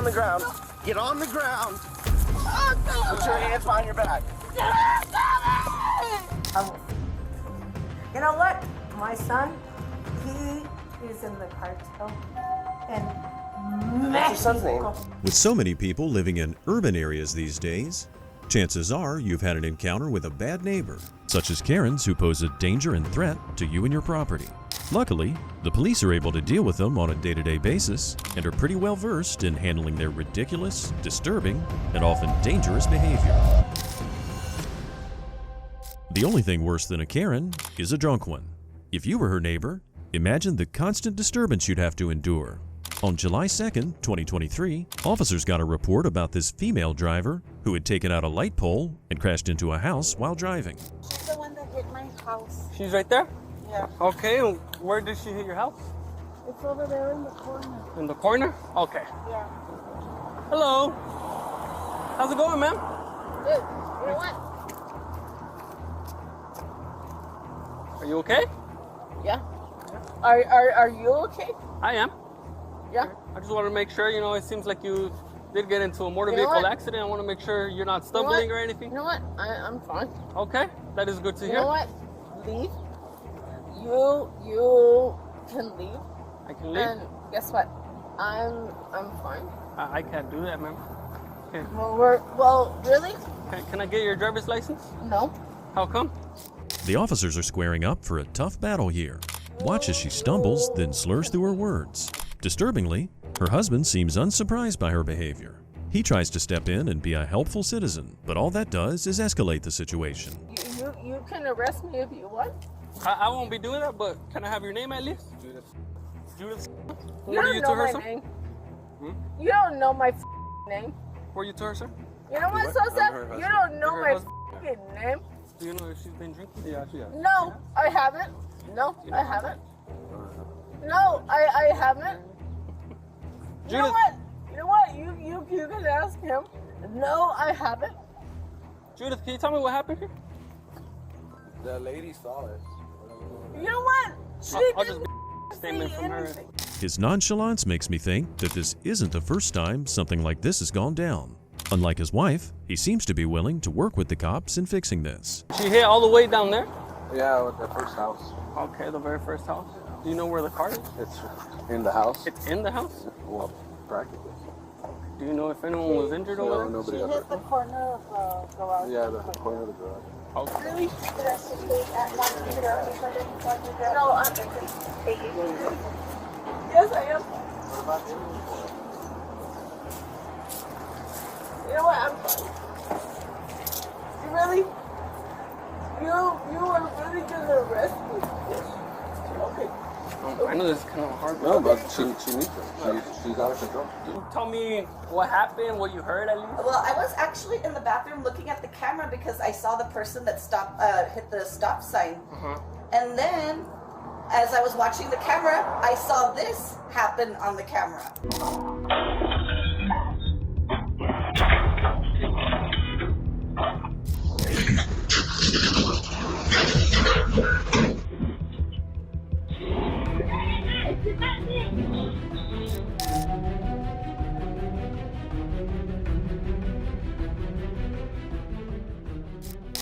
the ground. Get on the ground. Put your hands behind your back. You know what? My son, he is in the cartel. And What's your son's name? With so many people living in urban areas these days, chances are you've had an encounter with a bad neighbor, such as Karens who pose a danger and threat to you and your property. Luckily, the police are able to deal with them on a day-to-day basis and are pretty well versed in handling their ridiculous, disturbing, and often dangerous behavior. The only thing worse than a Karen is a drunk one. If you were her neighbor, imagine the constant disturbance you'd have to endure. On July 2nd, 2023, officers got a report about this female driver who had taken out a light pole and crashed into a house while driving. She's the one that hit my house. She's right there? Yeah. Okay, and where did she hit your house? It's over there in the corner. In the corner? Okay. Yeah. Hello. How's it going, ma'am? Good. You know what? Are you okay? Yeah. Are you okay? I am. Yeah. I just want to make sure, it seems like you did get into a motor You know vehicle what? accident. I want to make sure you're not stumbling or anything. You know what? I'm fine. Okay, that is good to You hear. know what? Leave. You can leave. I can leave? And guess what? I'm fine. I can't do that, ma'am. Okay. Well, really? Can I get your driver's license? No. How come? The officers are squaring up for a tough battle here. Watch as she stumbles, then slurs through her words. Disturbingly, her husband seems unsurprised by her behavior. He tries to step in and be a helpful citizen, but all that does is escalate the situation. You can arrest me if you want. I won't be doing that, but can I have your name at least? Judith. Judith? You don't know my name. You don't know my name. Were you to her, sir? You know what's so sad? You don't know my name. Do you know if she's been drinking? Yeah, she has. No, I haven't. No, I haven't. No, I haven't. You know what? You know what? You can ask him. No, I haven't. Judith, can you tell me what happened here? The lady saw it. You know what? She I'll didn't just statement say from her. anything. His nonchalance makes me think that this isn't the first time something like this has gone down. Unlike his wife, he seems to be willing to work with the cops in fixing this. She hit all the way down there? Yeah, with the first house. Okay, the very first house. Do you know where the car is? It's in the house. It's in the house? Well, practically. Do you know if anyone was injured over there? No, She nobody got hit the hurt. corner of the garage. Yeah, the corner of the garage. Okay. Really? No, I'm Yes, I am. What about you? You know what? I'm fine. You really? You are really gonna arrest me? Okay. I know this is kind of hard. No, but she needs it. She's out of control. Can you tell me what happened, what you heard at least? Well, I was actually in the bathroom looking at the camera because I saw the person that hit the stop sign. And then, as I was watching the camera, I saw this happen on the camera.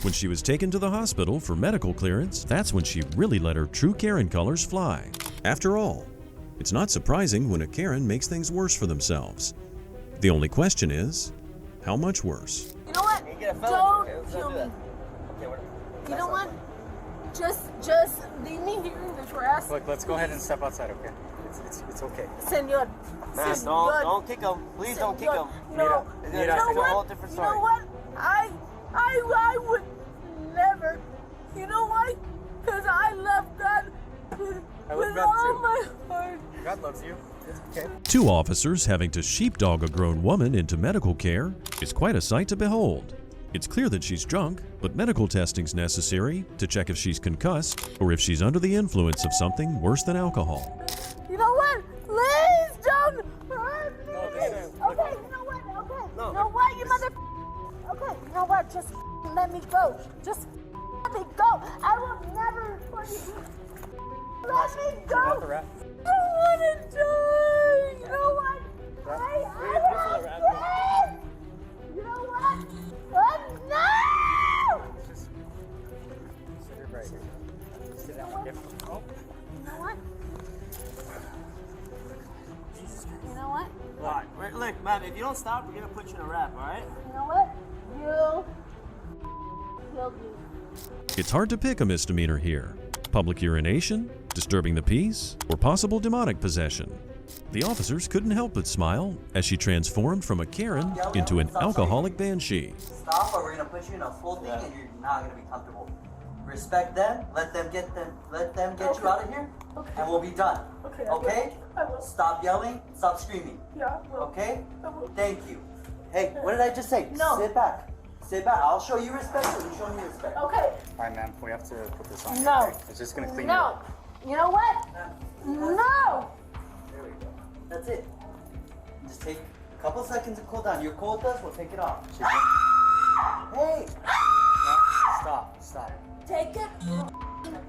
When she was taken to the hospital for medical clearance, that's when she really let her true Karen colors fly. After all, it's not surprising when a Karen makes things worse for themselves. The only question is, how much worse? You know what? Don't kill me. You know what? Just leave me here in the grass. Look, let's go ahead and step outside, okay? It's okay. Senor. Man, Senor. don't kick him. Please don't kick him. No. It's You a know whole what? different You story. know what? I would never. You know why? Because I love God with all my heart. God loves you. It's okay. Two officers having to sheepdog a grown woman into medical care is quite a sight to behold. It's clear that she's drunk, but medical testing's necessary to check if she's concussed or if she's under the influence of something worse than alcohol. You know what? Please don't hurt me. Okay, you know what? Okay. No. You know what, you mother. Okay, you know what? Just let me go. Just let me go. I will never report you. Let me go. Not the rat. I don't want to die. You know what? I you don't stop, we're gonna put you in a wrap, alright? You know what? You killed me. It's hard to pick a misdemeanor here. Public urination, disturbing the peace, or possible demonic possession. The officers couldn't help but smile as she transformed from a Karen into an alcoholic banshee. Stop or we're gonna put you in a full thing and you're not gonna be comfortable. Respect them, let them get you out of here, and we'll be done. Okay? I will. Stop yelling, stop screaming. Yeah, I will. Okay? I will. Thank you. Hey, what did I just say? No. Sit back. Sit back. I'll show you respect, so you show me respect. Okay. Alright, ma'am, we have to put this on. No. Okay? It's just gonna clean you No. up. You know what? No. There we go. That's it. Just take a couple seconds to cool down. You're cold with us, we'll take it off. Hey! No, stop. Take it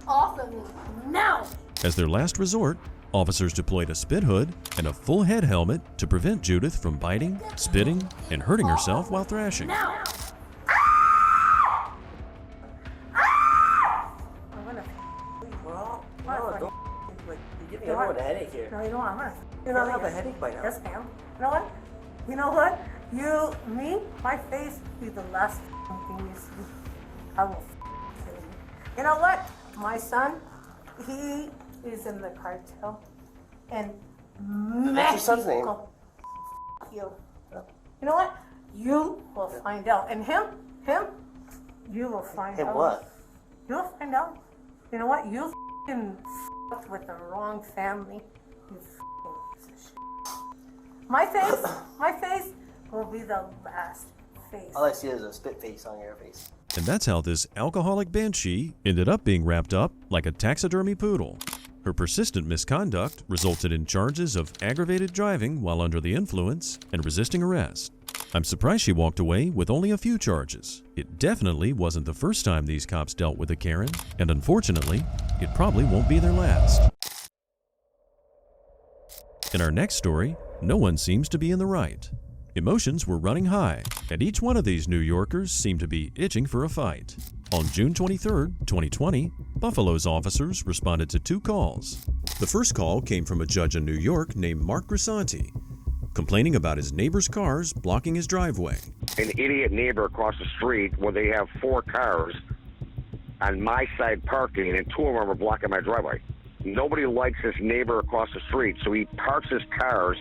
off of me now. As their last resort, officers deployed a spit hood and a full head helmet to prevent Judith from biting, spitting, and hurting herself while thrashing. Now. I'm gonna Well, What? don't. Like, you're giving everyone a headache here. No, you know what? I'm gonna. You don't have a headache by now. Yes, ma'am. You know what? You know what? My face will be the last thing you see. I will kill you. You know what? My son, he is in the cartel. And What's your son's name? You. You know what? You will find out. And him, you will find out. And what? You'll find out. You know what? You f***ing f***ed with the wrong family. You f***ing piece of shit. My face will be the last face. All I see is a spit face on your face. And that's how this alcoholic banshee ended up being wrapped up like a taxidermy poodle. Her persistent misconduct resulted in charges of aggravated driving while under the influence and resisting arrest. I'm surprised she walked away with only a few charges. It definitely wasn't the first time these cops dealt with a Karen, and unfortunately, it probably won't be their last. In our next story, no one seems to be in the right. Emotions were running high, and each one of these New Yorkers seemed to be itching for a fight. On June 23, 2020, Buffalo's officers responded to 2 calls. The first call came from a judge in New York named Mark Grisanti, complaining about his neighbor's cars blocking his driveway. An idiot neighbor across the street where they have 4 cars on my side parking and 2 of them are blocking my driveway. Nobody likes this neighbor across the street, so he parks his cars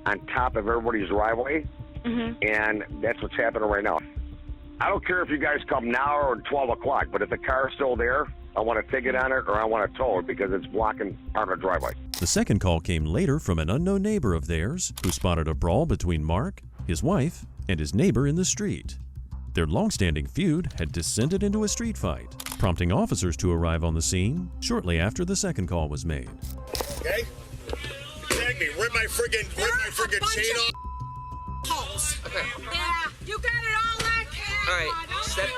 on top of everybody's driveway, and that's what's happening right now. I don't care if you guys come now or 12 o'clock, but if the car's still there, I want a ticket on it or I want to tow it because it's blocking part of the driveway. The second call came later from an unknown neighbor of theirs who spotted a brawl between Mark, his wife, and his neighbor in the street. Their long-standing feud had descended into a street fight, prompting officers to arrive on the scene shortly after the second call was made. Okay? Tag me. Rip my friggin' chain off. Holes. Okay. Yeah, you got it all that camera. All right, step.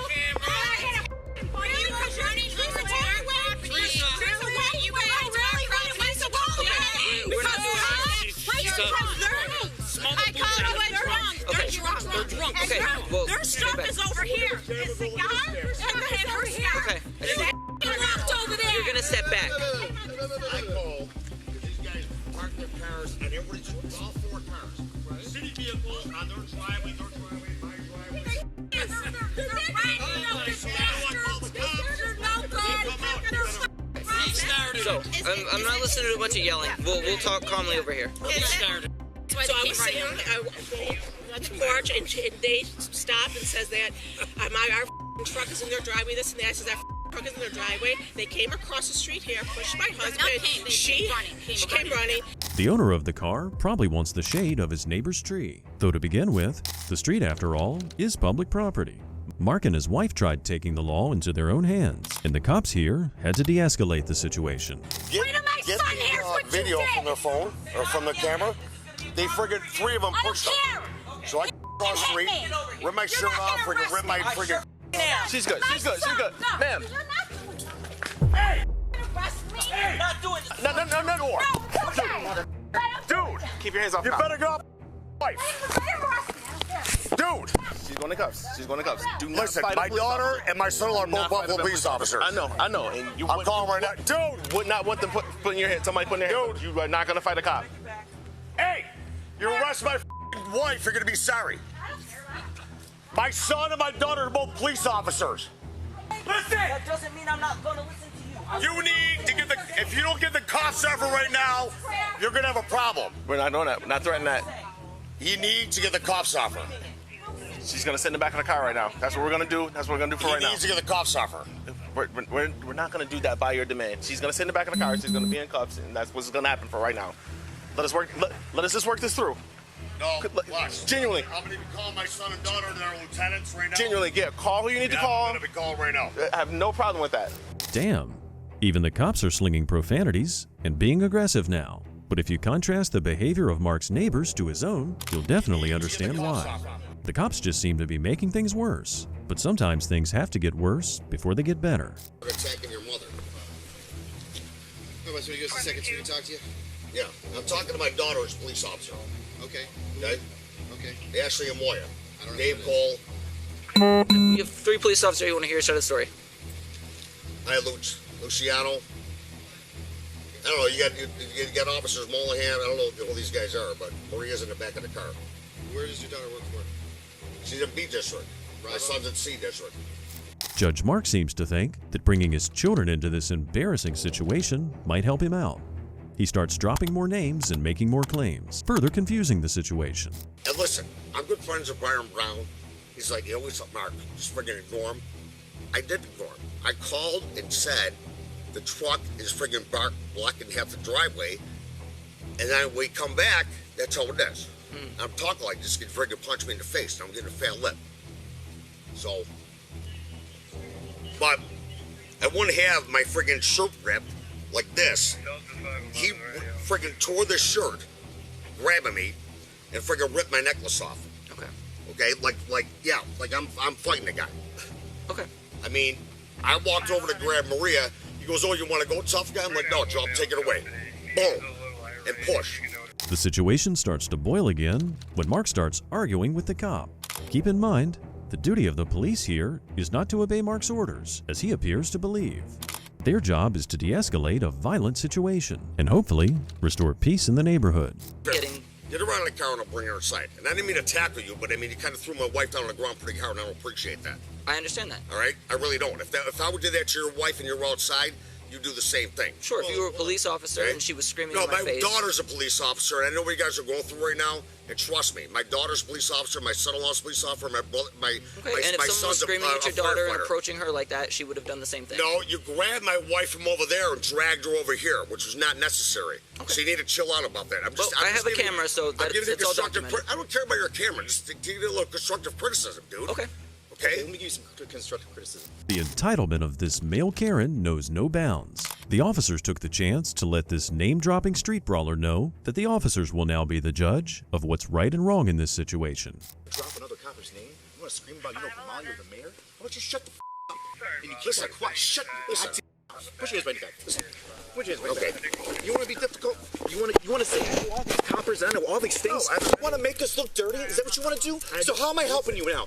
Okay, well, their stuff is over here. The cigar and her hair. Okay. Locked over there. You're gonna step back. I call because these guys park their cars and everybody's all 4 cars. City vehicles on their driveway, my driveway. So, I'm not listening to a bunch of yelling. We'll talk calmly over here. So I was sitting on the porch, and they stopped and says that our truck is in their driveway, this and that. I says that truck is in their driveway. They came across the street here, pushed my husband. She came running. The owner of the car probably wants the shade of his neighbor's tree. Though to begin with, the street, after all, is public property. Mark and his wife tried taking the law into their own hands, and the cops here had to de-escalate the situation. Get the video from their phone or from the camera. They friggin' 3 of them pushed up. So I cross the street, rip my shirt off, friggin' rip my friggin'. She's good. Ma'am. Hey! Hey! Not doing this. No. Dude! Keep your hands off. You better go. Wife. Dude! She's going to cuffs. Do not Listen, fight my daughter and my son-in-law are both Buffalo police police officers. I know. And you I'm calling right now. Dude! would not want them putting your head. Somebody putting their hand. Dude. You are not going to fight a cop. Hey! You arrest my wife are going to be sorry. My son and my daughter are both police officers. Listen! That doesn't mean I'm not going to listen to you. You need to get the, if you don't get the cops out for right now, you're going to have a problem. We're not doing that. We're not threatening that. You need to get the cops off her. She's going to sit in the back of the car right now. That's what we're going to do. That's what we're going to do for right now. He needs to get the cops off her. We're not going to do that by your demand. She's going to sit in the back of the car. She's going to be in cuffs, and that's what's going to happen for right now. Let us just work this through. No, watch. Genuinely. I'm going to be calling my son and daughter. They're lieutenants right now. Genuinely, yeah. Call who you need to call. I'm going to be calling right now. I have no problem with that. Damn. Even the cops are slinging profanities and being aggressive now. But if you contrast the behavior of Mark's neighbors to his own, you'll definitely understand why. The cops just seem to be making things worse. But sometimes things have to get worse before they get better. They're attacking your mother. Oh, so you guys a second so we can talk to you? Yeah, I'm talking to my daughter who's a police officer. Okay. Okay? Okay. Ashley and Moya. Dave Cole. You have 3 police officers you want to hear. Start the story. Hi, Luciano. I don't know, you got officers Mollahan, I don't know who these guys are, but Maria's in the back of the car. Where does your daughter work for? She's in B District. My son's in C District. Judge Mark seems to think that bringing his children into this embarrassing situation might help him out. He starts dropping more names and making more claims, further confusing the situation. And listen, I'm good friends with Byron Brown. He's like, you always Mark, just friggin' ignore him. I did ignore him. I called and said, the truck is friggin' blocking half the driveway, and then when we come back, that's how it is. I'm talking like this, can friggin' punch me in the face, and I'm getting a fat lip. So, but I wouldn't have my friggin' shirt ripped like this. He friggin' tore this shirt, grabbing me, and friggin' ripped my necklace off. Okay. Okay, like I'm fighting the guy. Okay. I mean, I walked over to grab Maria. He goes, oh, you want to go, tough guy? I'm like, no, Joe, take it away. Boom. And push. The situation starts to boil again when Mark starts arguing with the cop. Keep in mind, the duty of the police here is not to obey Mark's orders, as he appears to believe. Their job is to de-escalate a violent situation and hopefully restore peace in the neighborhood. Get her out of the car and I'll bring her inside. And I didn't mean to tackle you, but I mean, you kind of threw my wife down on the ground pretty hard, and I don't appreciate that. I understand that. All right? I really don't. If I would do that to your wife and you're outside, you do the same thing. Sure, if you were a police officer and she was screaming no, in my face. No, my daughter's a police officer, and I know what you guys are going through right now, and trust me, my daughter's a police officer, my son-in-law's a police officer, my brother, Okay, and if someone was screaming at your daughter and approaching her like that, she would have done the same thing. No, you grabbed my wife from over there and dragged her over here, which was not necessary. Okay. So you need to chill out about that. I have a camera, so it's all documented. I don't care about your camera. Just give it a little constructive criticism, dude. Okay. Okay? Let me give you some constructive criticism. The entitlement of this male Karen knows no bounds. The officers took the chance to let this name-dropping street brawler know that the officers will now be the judge of what's right and wrong in this situation. Drop another copper's name? You want to scream about, Kamali or the mayor? Why don't you shut the up? And you listen, quiet, shut. Listen. Put your hands right back. Listen. Put your hands right back. You want to be difficult? You want to say I know all these coppers, I know all these things. No, you want to make us look dirty? Is that what you want to do? So how am I helping you now?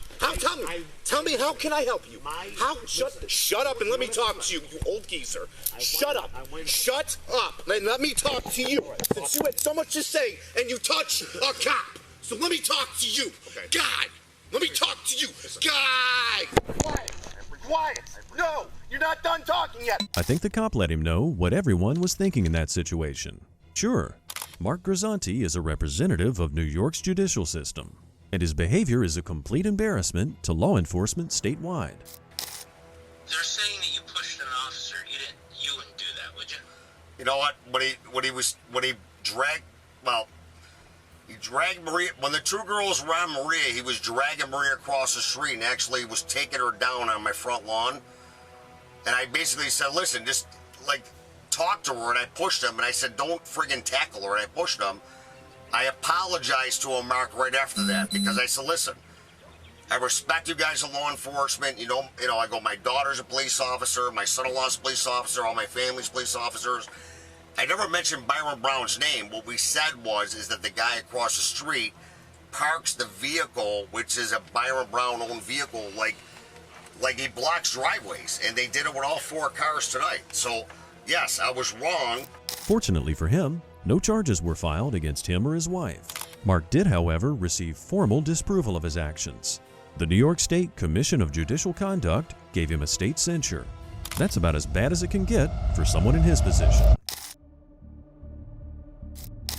Tell me, how can I help you? How? Shut up and let me talk to you, you old geezer. Shut up. Shut up. Let me talk to you. Since you had so much to say and you touch a cop. So let me talk to you. God. Let me talk to you. God. Quiet. No. You're not done talking yet. I think the cop let him know what everyone was thinking in that situation. Sure, Mark Grisanti is a representative of New York's judicial system, and his behavior is a complete embarrassment to law enforcement statewide. They're saying that you pushed an officer. You wouldn't do that, would you? You know what? He dragged Maria. When the two girls were on Maria, he was dragging Maria across the street and actually was taking her down on my front lawn. And I basically said, listen, just, talk to her. And I pushed him. And I said, don't friggin' tackle her. And I pushed him. I apologized to him, Mark, right after that. Because I said, listen, I respect you guys in law enforcement. I go, my daughter's a police officer. My son-in-law's a police officer. All my family's police officers. I never mentioned Byron Brown's name. What we said is that the guy across the street parks the vehicle, which is a Byron Brown-owned vehicle, like he blocks driveways, and they did it with all 4 cars tonight. So, yes, I was wrong. Fortunately for him, no charges were filed against him or his wife. Mark did, however, receive formal disapproval of his actions. The New York State Commission of Judicial Conduct gave him a state censure. That's about as bad as it can get for someone in his position.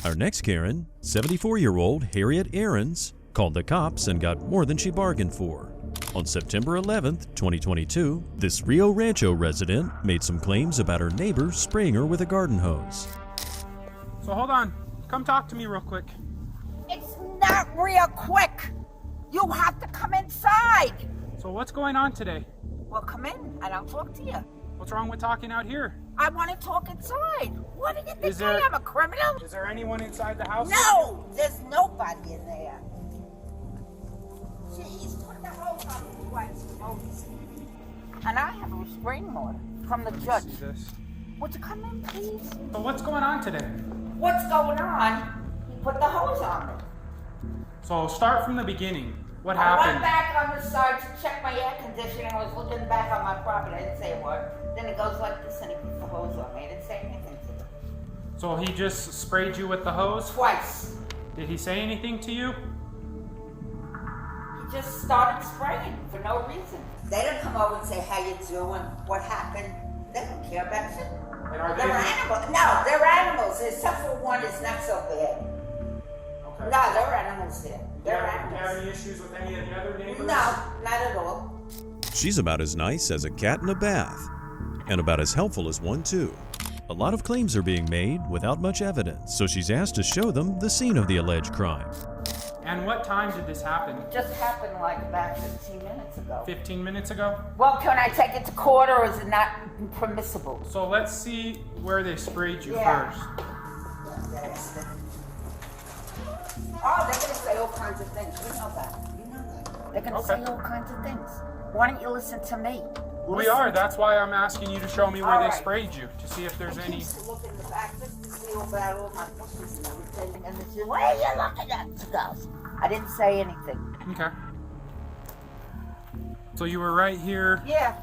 Our next Karen, 74-year-old Harriet Aarons, called the cops and got more than she bargained for. On September 11th, 2022, this Rio Rancho resident made some claims about her neighbor spraying her with a garden hose. So hold on, come talk to me real quick. It's not real quick. You have to come inside. So what's going on today? Well, come in and I'll talk to you. What's wrong with talking out here? I want to talk inside. What do you think? Is there- I am a criminal? Is there anyone inside the house? No, there's nobody in there. Jeez, put the hose on me twice. And I have a restraining order from the judge. See this? Would you come in, please? So what's going on today? What's going on? He put the hose on me. So start from the beginning. What I happened? went back on the side to check my air conditioning. I was looking back on my property. I didn't say a word. Then it goes like this and he puts the hose on me. I didn't say anything to him. So he just sprayed you with the hose? Twice. Did he say anything to you? He just started spraying for no reason. They don't come over and say, how you doing? What happened? They don't care about it. And are They're animals. No, they're animals. Except for one is not so bad. Okay. No, they're animals there. Do you have any issues with any of the other neighbors? No, not at all. She's about as nice as a cat in a bath, and about as helpful as one too. A lot of claims are being made without much evidence, so she's asked to show them the scene of the alleged crime. And what time did this happen? It just happened like about 15 minutes ago. 15 minutes ago? Well, can I take it to court or is it not permissible? So let's see where they sprayed you Yeah. first. Oh, they're going to say all kinds of things. You know that. You know that. They're going to say all kinds of things. Why don't you listen to me? We are. That's why I'm asking you to show me where All they right. sprayed you, to see if there's I any... used to look in the back just to see about all my bushes and everything. And they said, what are you looking at? She goes, I didn't say anything. Okay. So you were right here. Yeah.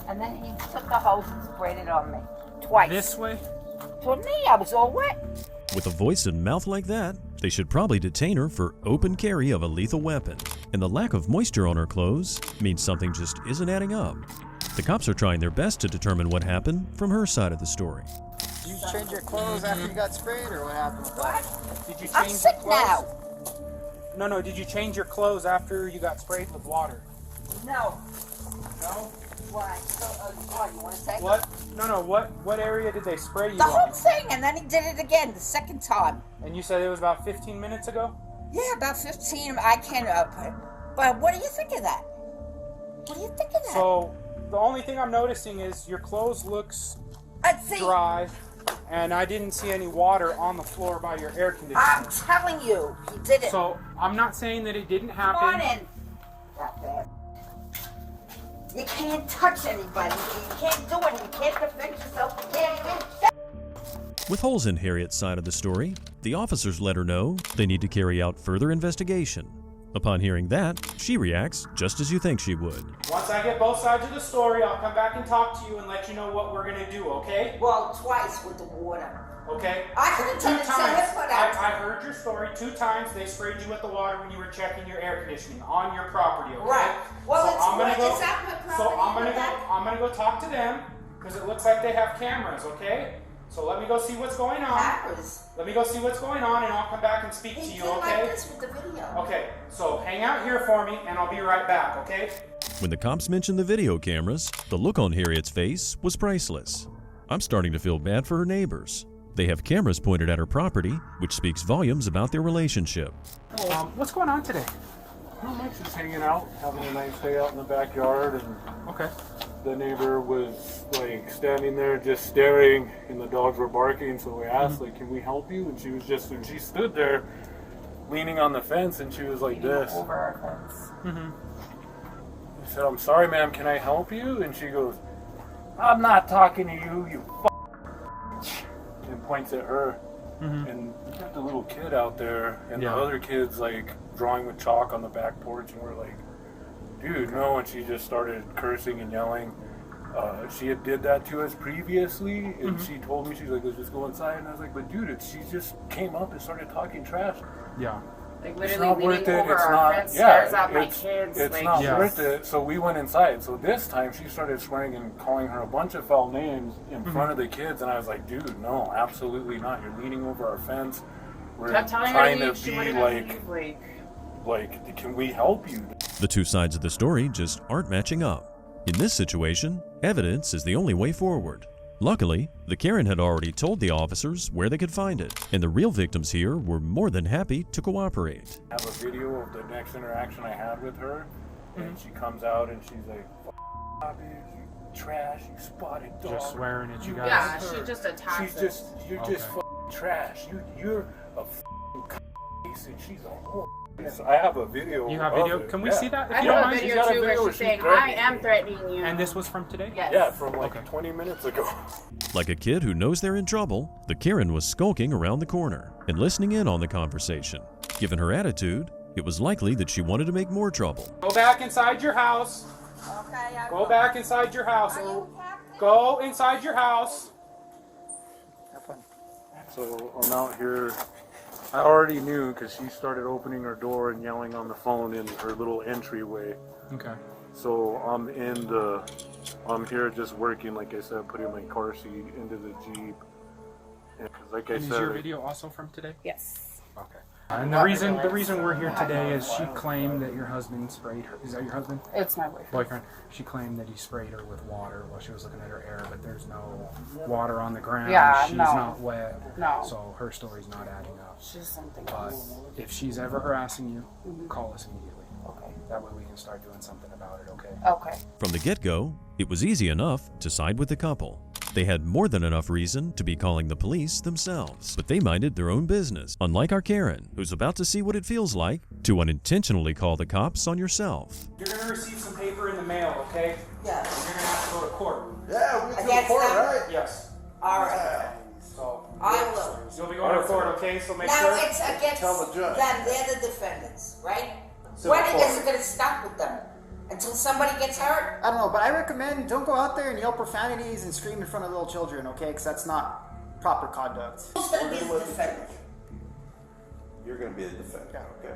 And then he took the hose and sprayed it on me. Twice. This way? To me, I was all wet. With a voice and mouth like that, they should probably detain her for open carry of a lethal weapon. And the lack of moisture on her clothes means something just isn't adding up. The cops are trying their best to determine what happened from her side of the story. Did you change your clothes after you got sprayed, or what happened? What? Did you change I'm sick your clothes? now. No, did you change your clothes after you got sprayed with water? No. No? Why? So, what, you want to take What? No, what area did they spray you the whole on? thing, and then he did it again the second time. And you said it was about 15 minutes ago? Yeah, about 15. I can't. But what do you think of that? What do you think of that? So, the only thing I'm noticing is your clothes looks Let's see. dry, and I didn't see any water on the floor by your air conditioner. I'm telling you, he did it. So, I'm not saying that it didn't Come happen. on in. Not bad. You can't touch anybody. You can't do it. You can't defend yourself. You can't do shit. With holes in Harriet's side of the story, the officers let her know they need to carry out further investigation. Upon hearing that, she reacts just as you think she would. Once I get both sides of the story, I'll come back and talk to you and let you know what we're gonna do, okay? Well, twice with the water. Okay? I could have Two done it to times. him, but I heard your story. 2 times they sprayed you with the water when you were checking your air conditioning on your property, okay? Right. Well, so it's I'm gonna go. is that my property? So I'm gonna go talk to them because it looks like they have cameras, okay? So let me go see what's going on. Cameras? Let me go see what's going on, and I'll come back and speak to you, okay? Like this with the video. Okay. So hang out here for me, and I'll be right back, okay? When the cops mentioned the video cameras, the look on Harriet's face was priceless. I'm starting to feel bad for her neighbors. They have cameras pointed at her property, which speaks volumes about their relationship. What's going on today? Not much, just hanging out, having a nice day out in the backyard, and okay. The neighbor was like standing there just staring, and the dogs were barking. So we asked, like, "Can we help you?" And she was just, and she stood there, leaning on the fence, and she was like this. Over our fence. I said, "I'm sorry, ma'am. Can I help you?" And she goes, "I'm not talking to you, you f***." And points at her. And we got the little kid out there, and the other kid's like drawing with chalk on the back porch, and we're like, dude, no. And she just started cursing and yelling. she had did that to us previously, and she told me, she's like, let's just go inside. And I was like, but dude, she just came up and started talking trash. Yeah. Like It's literally not leaning worth it. over It's our not. fence, Yeah, stares at my it's kids. it's like, not worth it. So we went inside. So this time she started swearing and calling her a bunch of foul names in front of the kids, and I was like, dude, no, absolutely not. You're leaning over our fence. We're kept telling trying her to she be wouldn't like, can we help you? The two sides of the story just aren't matching up. In this situation, evidence is the only way forward. Luckily, the Karen had already told the officers where they could find it, and the real victims here were more than happy to cooperate. I have a video of the next interaction I had with her, and she comes out and she's like, Bobby, you trash, you spotted dog. Just swearing at you guys? Yeah, she just attacks us. You're just f***ing trash. You're a f***ing c***, and she's a whore. So I have a video. You have video? Can we see that? If I you don't have a mind? video too where she's saying, I am threatening you. And this was from today? Yes. Yeah, from like 20 minutes ago. Like a kid who knows they're in trouble, the Karen was skulking around the corner and listening in on the conversation. Given her attitude, it was likely that she wanted to make more trouble. Go back inside your house. Okay, Go back inside your house. Go inside your house. So I'm out here. I already knew because she started opening her door and yelling on the phone in her little entryway. Okay. So I'm here just working, like I said, putting my car seat into the Jeep. And like I And is said, your video also from today? Yes. Okay. And the reason we're here today is she claimed that your husband sprayed her. Is that your husband? It's my boyfriend. She claimed that he sprayed her with water while she was looking at her hair, but there's no water on the ground. Yeah, she's no. not wet. No. So her story's not adding up. She's something But else. if she's ever harassing you, call us immediately. Okay. That way we can start doing something about it, okay? Okay. From the get-go, it was easy enough to side with the couple. They had more than enough reason to be calling the police themselves, but they minded their own business, unlike our Karen, who's about to see what it feels like to unintentionally call the cops on yourself. You're going to receive some paper in the mail, okay? Yeah. You're going to have to go to court. Yeah, we can go to court, right? Yes. All right. So I will. You'll be going to court, okay? So make now sure. it's against Tell the judge. them. They're the defendants, right? Civil When court. is it going to stop with them? Until somebody gets hurt? I don't know, but I recommend don't go out there and yell profanities and scream in front of little children, okay? Because that's not proper conduct. Who's going to be the defendant? You're going to be the defendant, okay?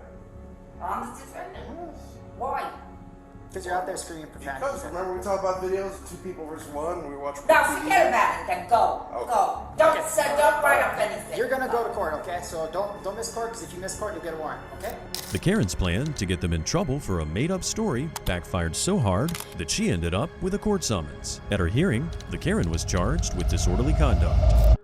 I'm the defendant. Why? Because you're out there screaming profanities. Because remember we talked about videos, 2 people versus 1, when we watch. Now forget about it. Then go. Okay. Go. Don't write up anything. You're gonna go to court, okay? So don't miss court, because if you miss court, you'll get a warrant, okay? The Karen's plan to get them in trouble for a made-up story backfired so hard that she ended up with a court summons. At her hearing, the Karen was charged with disorderly conduct.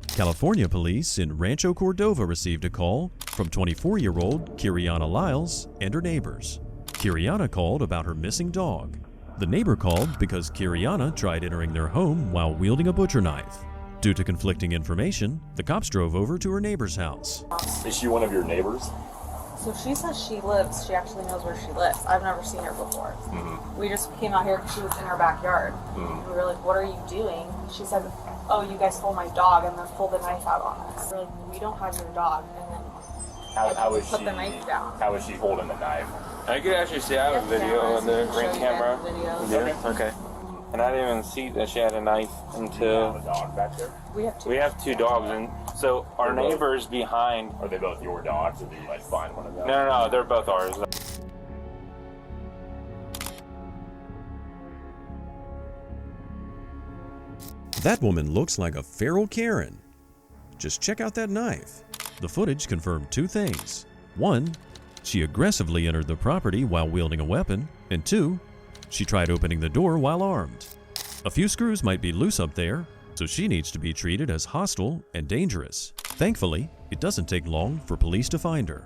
California police in Rancho Cordova received a call from 24-year-old Kiriana Lyles and her neighbors. Kiriana called about her missing dog. The neighbor called because Kiriana tried entering their home while wielding a butcher knife. Due to conflicting information, the cops drove over to her neighbor's house. Is she one of your neighbors? So she says she actually knows where she lives. I've never seen her before. We just came out here because she was in her backyard. And we were like, what are you doing? She said, oh, you guys stole my dog and then pulled the knife out on us. We're like, we don't have your dog. And then How was put she? the knife down. How was she holding the knife? I could actually see I have a video on the ring camera. Videos. Okay. And I didn't even see that she had a knife until. A dog back there? We have 2 dogs, and so our neighbors behind. Are they both your dogs, or did you like find one of them? No, they're both ours. That woman looks like a feral Karen. Just check out that knife. The footage confirmed 2 things. 1, she aggressively entered the property while wielding a weapon, and 2, she tried opening the door while armed. A few screws might be loose up there, so she needs to be treated as hostile and dangerous. Thankfully, it doesn't take long for police to find her.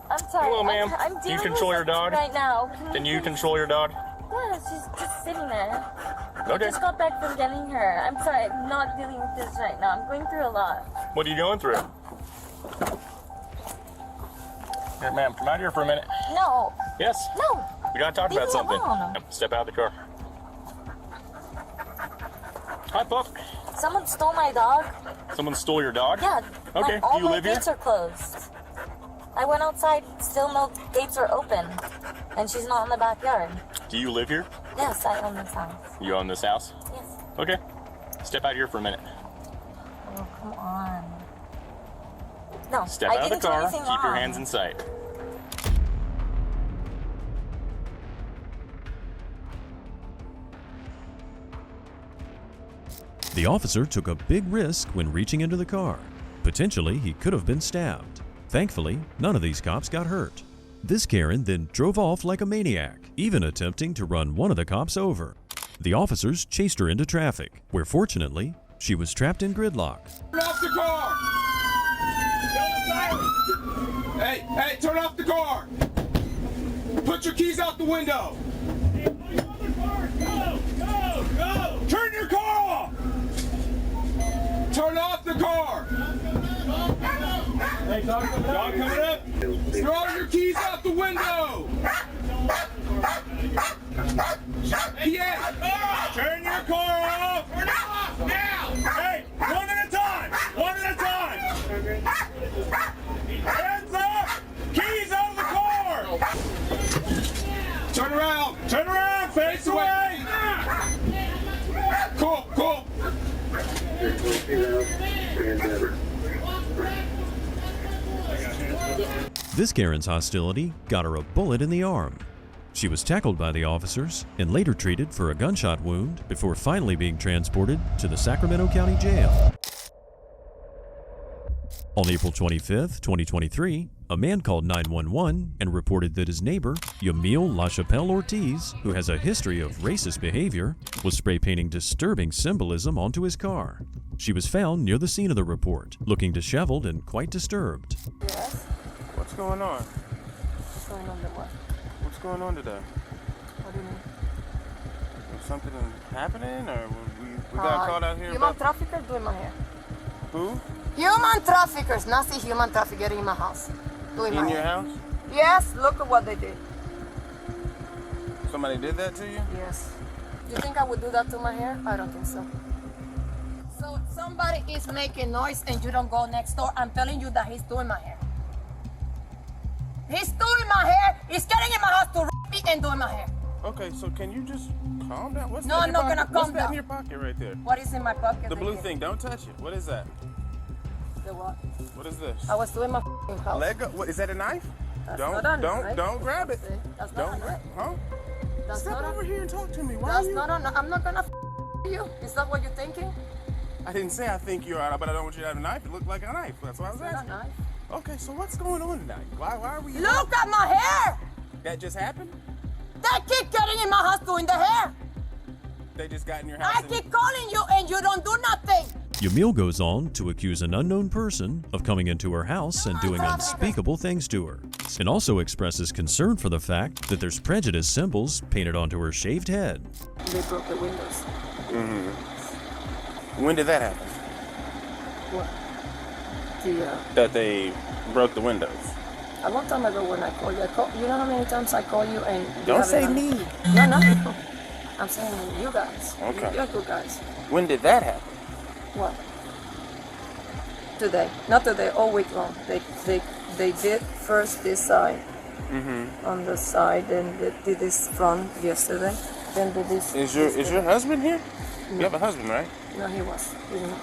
I'm sorry. Hello, ma'am. I'm Do you dealing control with your dog? right now. Can you control your dog? Yeah, she's just sitting there. I Okay. just got back from getting her. I'm sorry, I'm not dealing with this right now. I'm going through a lot. What are you going through? Here, ma'am, come out here for a minute. No. Yes. No. We gotta talk Leave about me something. alone. Step out of the car. Hi, pup. Someone stole my dog. Someone stole your dog? Yeah. Okay. All Do you my live here? gates are closed. I went outside, still no gates are open. And she's not in the backyard. Do you live here? Yes, I own this house. You own this house? Yes. Okay. Step out here for a minute. Oh, come on. No, Step I out of the didn't do car. anything Keep your wrong. hands in sight. The officer took a big risk when reaching into the car. Potentially, he could have been stabbed. Thankfully, none of these cops got hurt. This Karen then drove off like a maniac, even attempting to run one of the cops over. The officers chased her into traffic, where fortunately, she was trapped in gridlock. Turn off the car! Hey, turn off the car! Put your keys out the window! Go! Turn your car off! Turn off the car! Hey, dog coming up! Throw your keys out the window! Yeah! Turn your car off! Turn it off now! Hey, one at a time! One at a time! Hands up! Keys out of the car! Turn around! Turn around! Face away! Cool! This Karen's hostility got her a bullet in the arm. She was tackled by the officers and later treated for a gunshot wound before finally being transported to the Sacramento County Jail. On April 25, 2023, a man called 911 and reported that his neighbor, Yamil LaChapelle Ortiz, who has a history of racist behavior, was spray painting disturbing symbolism onto his car. She was found near the scene of the report, looking disheveled and quite disturbed. Yes? What's going on? What's going on to what? What's going on today? What do you mean? Is something happening, or we got caught out here? Human traffickers doing my hair. Who? Human traffickers, nasty human trafficker in my house. Doing my In your hair. house? Yes, look at what they did. Somebody did that to you? Yes. You think I would do that to my hair? I don't think so. So somebody is making noise and you don't go next door. I'm telling you that he's doing my hair. He's doing my hair. He's getting in my house to rape me and doing my hair. Okay, so can you just calm down? What's No, that I'm in not your gonna pocket? calm What's that down. in your pocket right there? What is in my pocket? The blue right thing. Don't touch it. What is that? here? The what? What is this? I was doing my house. Let go. What, is that a knife? That's don't not a knife. don't grab it. That's Don't not a grab. knife. Huh? That's Step not over here and talk to me. Why That's are you? not a. I'm not gonna you. Is that what you're thinking? I didn't say I think you're out, but I don't want you to have a knife. It looked like a knife. That's why I was It's not asking. a knife. Okay, so what's going on tonight? Why are we? Look at my hair. That just happened? They keep getting in my house doing the hair. They just got in your house. I keep calling you and you don't do nothing. Yamil goes on to accuse an unknown person of coming into her house and doing unspeakable things to her, and also expresses concern for the fact that there's prejudice symbols painted onto her shaved head. They broke the windows. Mm-hmm. When did that happen? What? That they broke the windows. A long time ago when I called you, you know how many times I call you and you Don't haven't say done- me. No. I'm saying you guys. Okay. You're good guys. When did that happen? What? Today. Not today, all week long. They did first this side. Mm-hmm. On the side, then they did this front yesterday. Then did this. Is your husband here? You have a husband, right? No, he was. He didn't.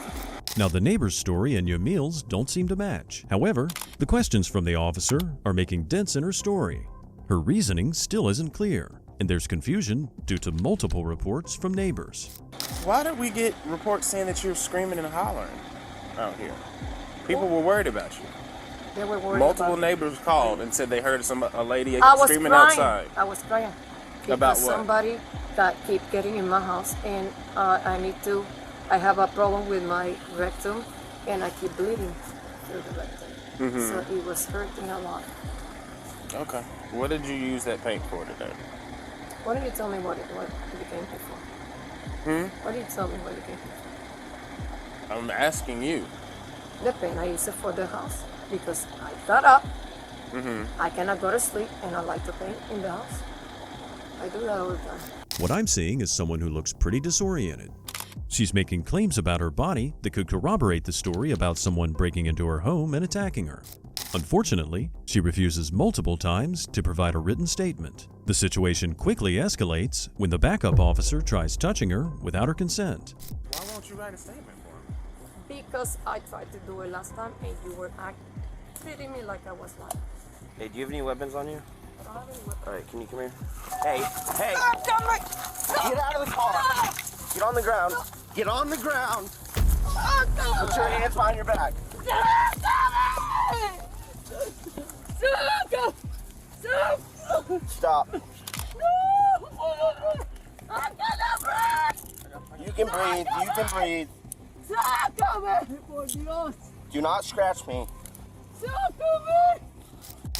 Now, the neighbor's story and Yamil's don't seem to match. However, the questions from the officer are making dents in her story. Her reasoning still isn't clear, and there's confusion due to multiple reports from neighbors. Why did we get reports saying that you're screaming and hollering out here? People were worried about you. They were worried Multiple about neighbors called and said they heard a lady I was screaming crying. outside. I was crying. Because About what? somebody that keep getting in my house and I have a problem with my rectum and I keep bleeding through the rectum. Mhm. So it was hurting a lot. Okay. What did you use that paint for today? Why don't you tell me what you came here for? Why don't you tell me what you came here for? I'm asking you. The paint I use it for the house because I got up, Mm-hmm. I cannot go to sleep and I like to paint in the house. I do that all the time. What I'm seeing is someone who looks pretty disoriented. She's making claims about her body that could corroborate the story about someone breaking into her home and attacking her. Unfortunately, she refuses multiple times to provide a written statement. The situation quickly escalates when the backup officer tries touching her without her consent. Why won't you write a statement for him? Because I tried to do it last time and you were treating me like I was lying. Hey, do you have any weapons on you? I don't have any weapons. Alright, can you come here? Hey, hey! Get out of the car! Get on the ground! Get on the ground! Put your hands behind your back! Stop! You can breathe, you can breathe. Do not scratch me.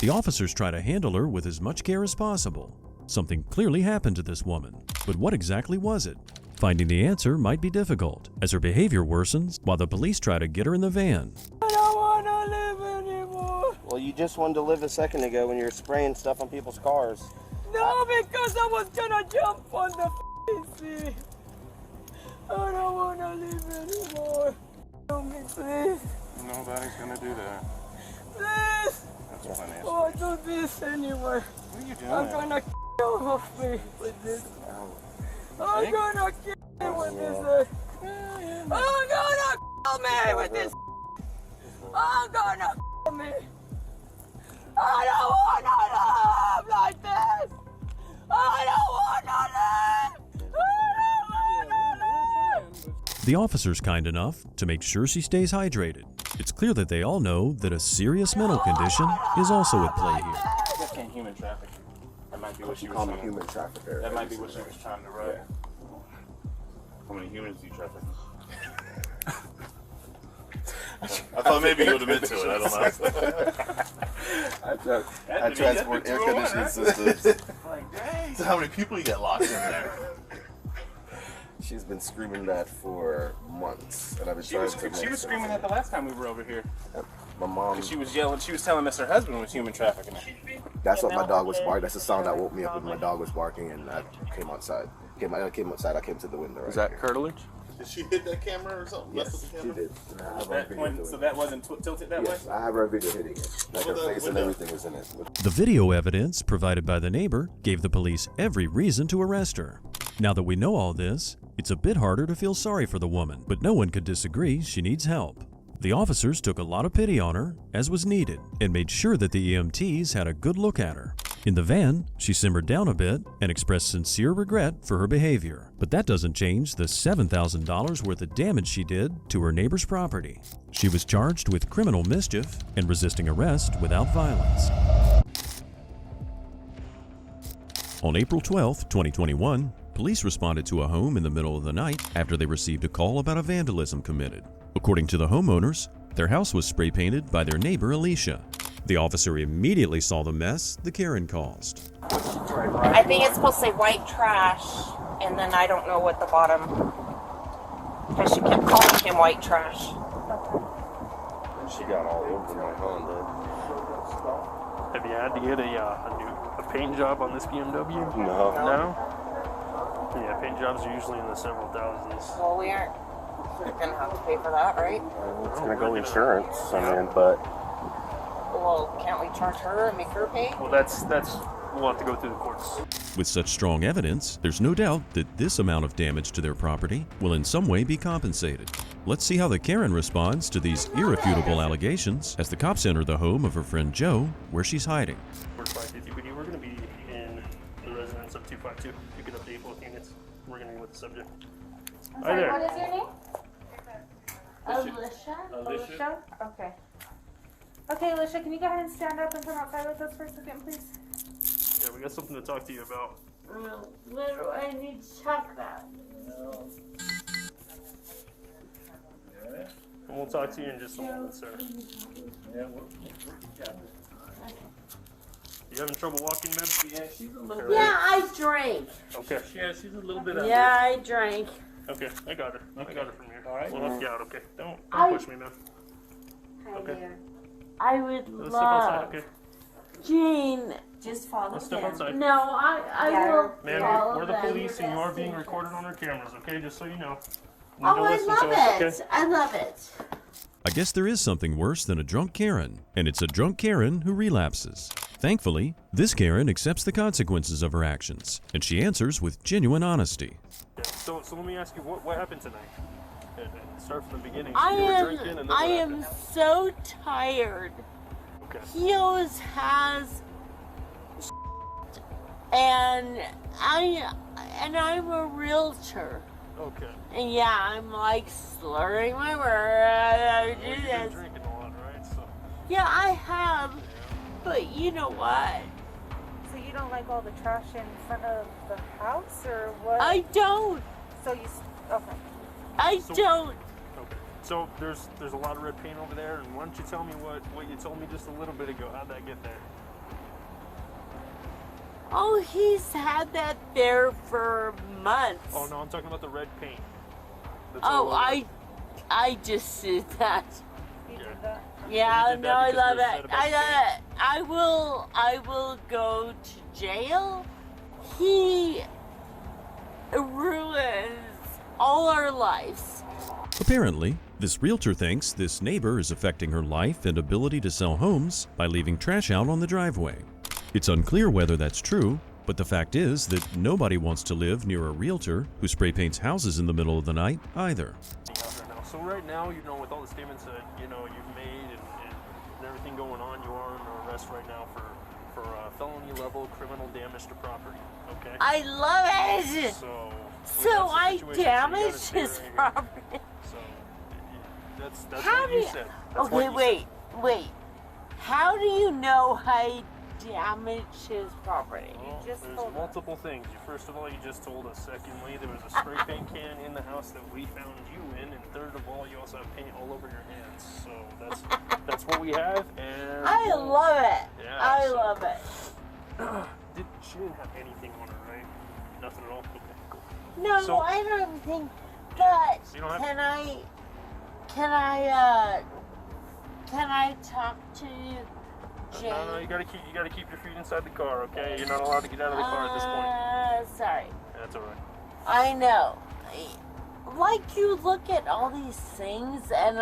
The officers try to handle her with as much care as possible. Something clearly happened to this woman, but what exactly was it? Finding the answer might be difficult, as her behavior worsens while the police try to get her in the van. I don't want to live anymore. Well, you just wanted to live a second ago when you were spraying stuff on people's cars. No, because I was gonna jump on the thing. I don't want to live anymore. Help me, please. Nobody's gonna do that. Please. That's plenty of Oh, do this anyway. What are you doing? I'm gonna kill off me with this. I'm gonna kill me with this. I'm gonna kill me with this. I'm gonna kill me. I don't wanna live like this. I don't wanna live. The officer's kind enough to make sure she stays hydrated. It's clear that they all know that a serious mental condition is also at play here. That's can't human traffic. That might be what she was Call me trying. human trafficker. That might be what she was trying to write. How many humans do you traffic? I thought maybe you would have been to it. I don't know. I transport air conditioning systems. Like, dang. So how many people you get locked in there? She's been screaming that for months, and I've been trying to. She was screaming that the last time we were over here. My mom. She was yelling. She was telling us her husband was human trafficking her. That's what my dog was barking. That's the sound that woke me up when my dog was barking, and I came outside. I came outside. I came to the window. Right Is that here. curtilage? Did she hit that camera or something? Yes, Mess with the she camera? did. So that wasn't tilted that way? Yes, I have her video hitting it. Like her face and everything is in it. The video evidence provided by the neighbor gave the police every reason to arrest her. Now that we know all this, it's a bit harder to feel sorry for the woman, but no one could disagree she needs help. The officers took a lot of pity on her, as was needed, and made sure that the EMTs had a good look at her. In the van, she simmered down a bit and expressed sincere regret for her behavior. But that doesn't change the $7,000 worth of damage she did to her neighbor's property. She was charged with criminal mischief and resisting arrest without violence. On April 12, 2021, police responded to a home in the middle of the night after they received a call about a vandalism committed. According to the homeowners, their house was spray painted by their neighbor Alicia. The officer immediately saw the mess the Karen caused. I think it's supposed to say white trash, and then I don't know what the bottom, because she kept calling him white trash. She got all over my Honda. Have you had to get a paint job on this BMW? No. No? Yeah, paint jobs are usually in the several thousands. Well, we aren't going to have to pay for that, right? It's gonna go insurance, I mean, but. Well, can't we charge her and make her pay? Well, we'll have to go through the courts. With such strong evidence, there's no doubt that this amount of damage to their property will in some way be compensated. Let's see how the Karen responds to these irrefutable allegations as the cops enter the home of her friend Joe, where she's hiding. We're 550, we're going to be in the residence of 252. You can update both units. We're going to be with the subject. I'm Hi sorry, there. what is your name? Alicia. Alicia? Okay. Okay, Alicia, can you go ahead and stand up and come outside with us for a second, please? Yeah, we got something to talk to you about. What do I need to talk about? And we'll talk to you in just a moment, sir. You having trouble walking, man? Yeah, she's a little bit. Yeah, I drank. Okay. Yeah, she's a little bit out Yeah, I drank. Okay, I got her. I got her from here. All right. We'll help you out, okay? Don't push me, man. Okay. I would Let's step outside, love. okay? Jean, just follow Let's step them. outside. No, I will Ma'am, follow we're the them. police and you are being recorded on our cameras, okay? Just so you know. You need Oh, to I listen love to us, it. okay? I love it. I guess there is something worse than a drunk Karen, and it's a drunk Karen who relapses. Thankfully, this Karen accepts the consequences of her actions, and she answers with genuine honesty. Okay, so let me ask you, what happened tonight? And start from the beginning. I You were drinking and then what am happened? so tired. Okay. He always has, and I'm a realtor. Okay. And yeah, I'm like slurring my words. Well, you've been drinking a lot, right? So. Yeah, I have. But you know what? So you don't like all the trash in front of the house, or what? I don't. So you, okay. I don't. Okay. So there's a lot of red paint over there, and why don't you tell me what you told me just a little bit ago? How'd that get there? Oh, he's had that there for months. Oh no, I'm talking about the red paint. That's Oh, all over. I just did that. You did that? Yeah, did that no, I because love you're it. upset about I will go to jail. He ruins all our lives. Apparently, this realtor thinks this neighbor is affecting her life and ability to sell homes by leaving trash out on the driveway. It's unclear whether that's true, but the fact is that nobody wants to live near a realtor who spray paints houses in the middle of the night either. So right now, with all the statements that you've made and everything going on, you are under arrest right now for felony level criminal damage to property. Okay. I love it. So So I that's the situation. So you gotta damaged stay his right here. property. So that's How what do you you? said. That's Okay, what you wait. How do you know I damaged his property? Well, there's multiple things. First of all, you just told us. Secondly, there was a spray paint can in the house that we found you in, and third of all, you also have paint all over your hands. So that's what we have. And I love it. Yeah, I so- love it. She didn't have anything on her, right? Nothing at all. Okay, cool. No, So- I don't think. But So you don't have- can I talk to you, Jane? No, you gotta keep your feet inside the car, okay? You're not allowed to get out of the car at this point. Sorry. That's all right. I know. Like you look at all these things and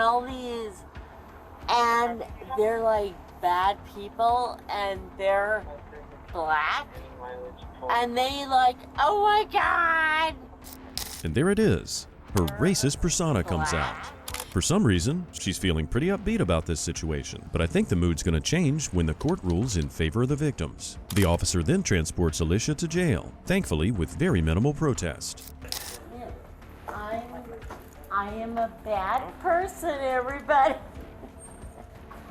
and they're like bad people and they're black and they like, oh my God. And there it is. Her racist persona comes out. For some reason, she's feeling pretty upbeat about this situation, but I think the mood's going to change when the court rules in favor of the victims. The officer then transports Alicia to jail, thankfully with very minimal protest. I am a bad person, everybody.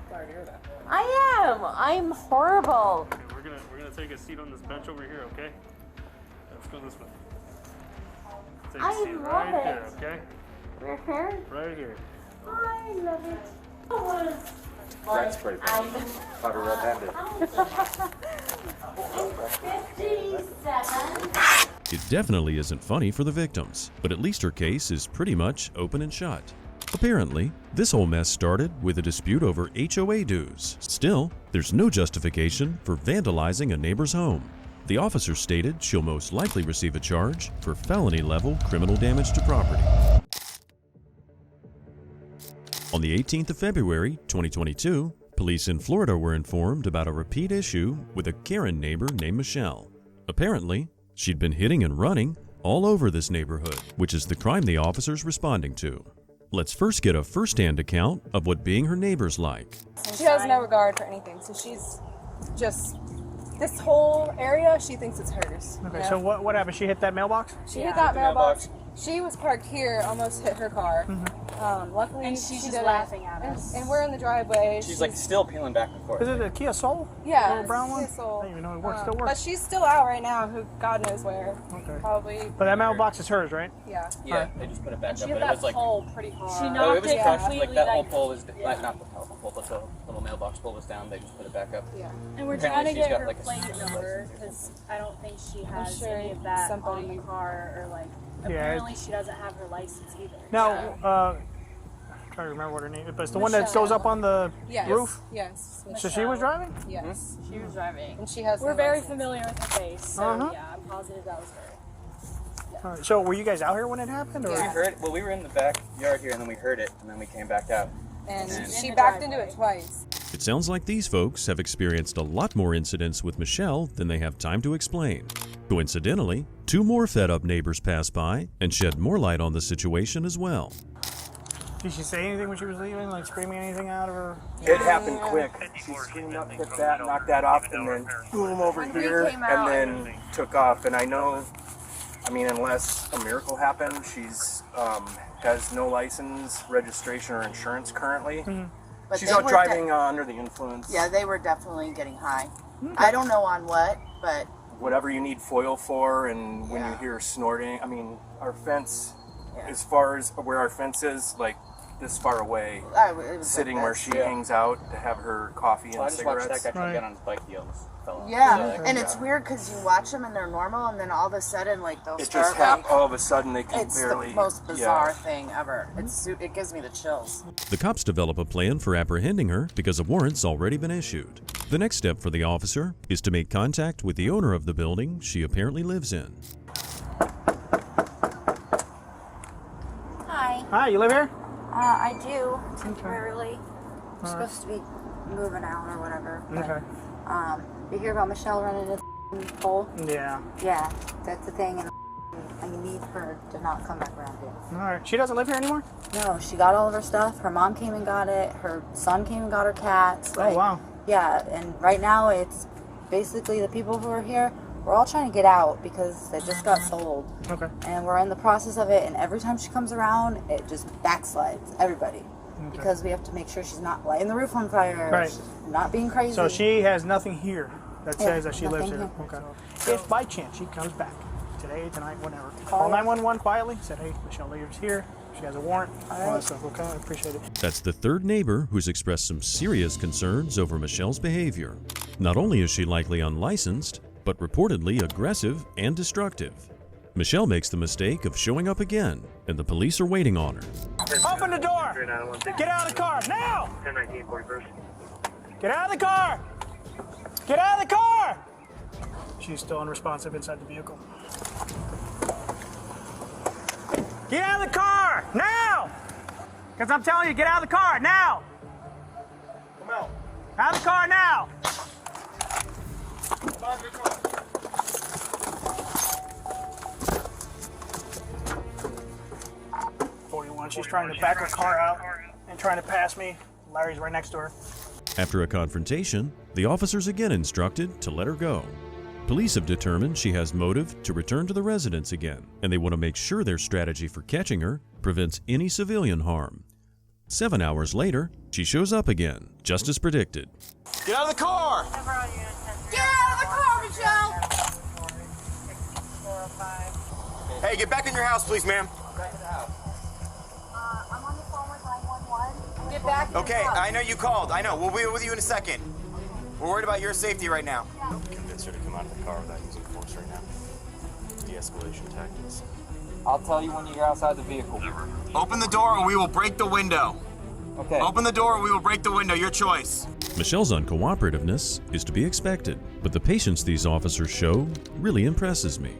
Sorry to hear that. I am. I'm horrible. Okay, we're gonna take a seat on this bench over here, okay? Let's go this way. Take a I seat love right it. there, okay? We're here. Right here. I love it. Oh, That's pretty funny. Probably red-handed. 57. It definitely isn't funny for the victims, but at least her case is pretty much open and shut. Apparently, this whole mess started with a dispute over HOA dues. Still, there's no justification for vandalizing a neighbor's home. The officer stated she'll most likely receive a charge for felony-level criminal damage to property. On the 18th of February, 2022, police in Florida were informed about a repeat issue with a Karen neighbor named Michelle. Apparently, she'd been hitting and running all over this neighborhood, which is the crime the officer's responding to. Let's first get a first-hand account of what being her neighbor's like. She has no regard for anything, so she's just, this whole area, she thinks it's hers. Okay, you know? so what happened? She hit that mailbox? She hit that mailbox. She was parked here, almost hit her car. Luckily, And she's she just didn't. laughing at us. And we're in the driveway. She's like still peeling back and forth. Is it a Kia Soul? Yeah, Little brown one? Kia Soul. I didn't even know it works. Still But works. she's still out right now. Who God knows where. Okay. Probably. But that mailbox is hers, right? Yeah. Yeah, they just put it back She up. hit But it that was like pole pretty hard. She it knocked was it crushed. completely. Like that whole like, pole was not the telephone pole, but the little mailbox pole was down. They just put it back up. Yeah. And we're Apparently trying to she's get got, her like, a plate secret number license or because I don't think she I'm has sure any of that somebody- on the car or like. Yeah, Apparently, she doesn't have her license either. Now, I'm trying to remember what her name is, but it's the one that goes up on the Yes. roof? Yes. So she was driving? Yes. She was driving. And she has We're no very license. familiar with her face, so Uh-huh. yeah, I'm positive that was her. All right, so were you guys out here when it happened? Or? We heard it. Well, we were in the backyard here, and then we heard it, and then we came back out. and she backed into it twice. It sounds like these folks have experienced a lot more incidents with Michelle than they have time to explain. Coincidentally, 2 more fed-up neighbors passed by and shed more light on the situation as well. Did she say anything when she was leaving, like screaming anything out of her? It happened quick. She screamed up, hit that, knocked that off, and then boom over here, and then took off. And I know, I mean, unless a miracle happened, she's has no license, registration, or insurance currently. But She's they out were driving under the influence. Yeah, they were definitely getting high. I don't know on what, but Whatever you need foil for, and when you hear snorting, I mean, our fence, as far as where our fence is, like this far away, it was sitting like where this. she hangs out to have her coffee and I just watched cigarettes. that guy try to get on his bike. He almost fell off. Yeah, and it's weird because you watch them and they're normal, and then all of a sudden, like they'll It start. just happened. All of a sudden, they can It's barely. the most bizarre thing ever. It gives me the chills. The cops develop a plan for apprehending her because a warrant's already been issued. The next step for the officer is to make contact with the owner of the building she apparently lives in. Hi. Hi, you live here? I do, temporarily. I'm supposed to be moving out or whatever. But, Okay. you hear about Michelle running into the pole? Yeah. Yeah, that's the thing, and I need her to not come back around here. All right. She doesn't live here anymore? No, she got all of her stuff. Her mom came and got it. Her son came and got her cats. Oh, wow. Yeah, and right now it's basically the people who are here, we're all trying to get out because they just got sold. Okay. And we're in the process of it, and every time she comes around, it just backslides everybody. Because we have to make sure she's not lighting the roof on fire, Right. she's not being crazy. So she has nothing here that Yeah, says that she lives nothing here. here. Okay. If by chance she comes back today, tonight, whenever, call 911 quietly. Said, hey, Michelle lives here. She has a warrant. All that stuff. Okay, I appreciate it. That's the 3rd neighbor who's expressed some serious concerns over Michelle's behavior. Not only is she likely unlicensed, but reportedly aggressive and destructive. Michelle makes the mistake of showing up again, and the police are waiting on her. Open the door! Get out of the car, now! 1019 Get out of the car! Get out of the car! She's still unresponsive inside the vehicle. Get out of the car, now! Because I'm telling you, get out of the car, now! Come out. Out of the car, now! Come out of the car. She's trying to back her car out and trying to pass me. Larry's right next to her. After a confrontation, the officers again instructed to let her go. Police have determined she has motive to return to the residence again, and they want to make sure their strategy for catching her prevents any civilian harm. 7 hours later, she shows up again, just as predicted. Get out of the car! Get out of the car, Michelle! Hey, get back in your house, please, ma'am. I'm on the phone with 911. Get back. Okay, I know you called. I know. We'll be with you in a second. We're worried about your safety right now. Convince her to come out of the car without using force right now. De-escalation tactics. I'll tell you when you're outside the vehicle. Open the door or we will break the window. Okay. Open the door or we will break the window. Your choice. Michelle's uncooperativeness is to be expected, but the patience these officers show really impresses me.